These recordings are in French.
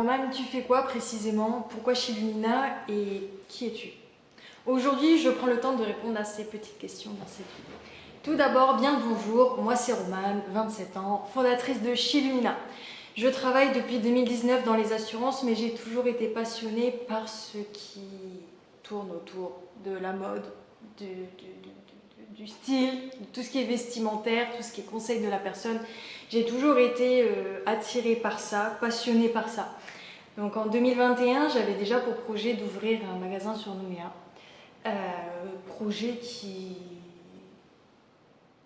Roman, tu fais quoi précisément? Pourquoi chez Lumina et qui es-tu? Aujourd'hui, je prends le temps de répondre à ces petites questions dans cette vidéo. Tout d'abord, bien le bonjour, moi c'est Romane, 27 ans, fondatrice de chez Lumina. Je travaille depuis 2019 dans les assurances, mais j'ai toujours été passionnée par ce qui tourne autour de la mode, du style, de tout ce qui est vestimentaire, tout ce qui est conseil de la personne. J'ai toujours été attirée par ça, passionnée par ça. Donc en 2021, j'avais déjà pour projet d'ouvrir un magasin sur Nouméa. Projet qui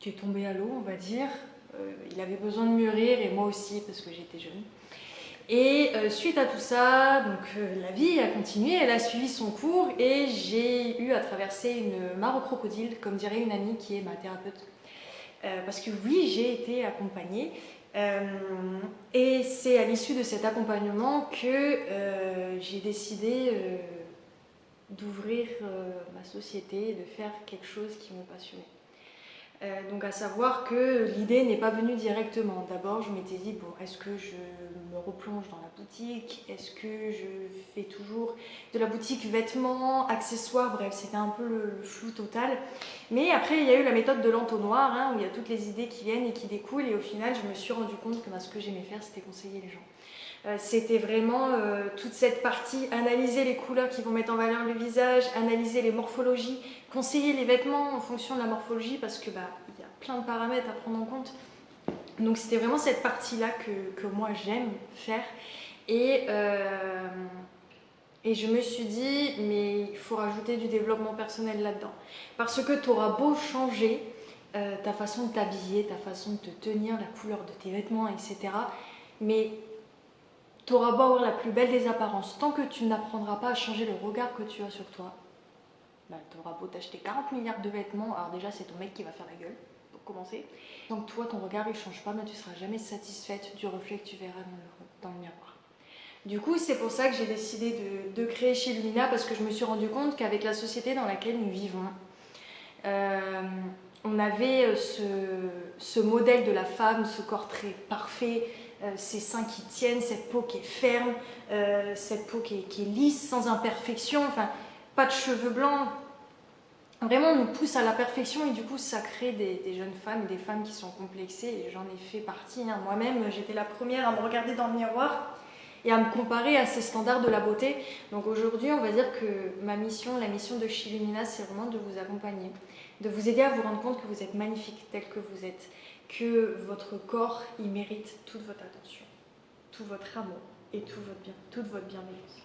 est tombé à l'eau, on va dire. Il avait besoin de mûrir et moi aussi parce que j'étais jeune. Et suite à tout ça, la vie a continué, elle a suivi son cours et j'ai eu à traverser une mare au crocodile, comme dirait une amie qui est ma thérapeute. Parce que oui, j'ai été accompagnée. Et c'est à l'issue de cet accompagnement que j'ai décidé d'ouvrir ma société, de faire quelque chose qui me passionnait. Donc à savoir que l'idée n'est pas venue directement. D'abord je m'étais dit, bon, est-ce que je me replonge dans la boutique? Est-ce que je fais toujours de la boutique vêtements, accessoires? Bref, c'était un peu le flou total. Mais après il y a eu la méthode de l'entonnoir, hein, où il y a toutes les idées qui viennent et qui découlent. Et au final je me suis rendu compte que ce que j'aimais faire, c'était conseiller les gens. C'était vraiment toute cette partie, analyser les couleurs qui vont mettre en valeur le visage, analyser les morphologies, conseiller les vêtements en fonction de la morphologie parce que il y a plein de paramètres à prendre en compte. Donc c'était vraiment cette partie-là que moi j'aime faire. Et je me suis dit, mais il faut rajouter du développement personnel là-dedans. Parce que tu auras beau changer ta façon de t'habiller, ta façon de te tenir, la couleur de tes vêtements, etc. Mais tu auras beau avoir la plus belle des apparences, tant que tu n'apprendras pas à changer le regard que tu as sur toi, tu auras beau t'acheter 40 milliards de vêtements, alors déjà c'est ton mec qui va faire la gueule, pour commencer. Tant que toi, ton regard il change pas, tu ne seras jamais satisfaite du reflet que tu verras dans le miroir. Du coup, c'est pour ça que j'ai décidé de créer chez Lumina, parce que je me suis rendu compte qu'avec la société dans laquelle nous vivons, on avait ce modèle de la femme, ce corps très parfait, ces seins qui tiennent, cette peau qui est ferme, cette peau qui est lisse, sans imperfection, enfin, pas de cheveux blancs. Vraiment, on nous pousse à la perfection et du coup, ça crée des jeunes femmes, des femmes qui sont complexées et j'en ai fait partie. Hein. Moi-même, j'étais la première à me regarder dans le miroir et à me comparer à ces standards de la beauté. Donc aujourd'hui, on va dire que ma mission, la mission de chez Lumina, c'est vraiment de vous accompagner, de vous aider à vous rendre compte que vous êtes magnifique tel que vous êtes, que votre corps, il mérite toute votre attention, tout votre amour et toute votre bienveillance.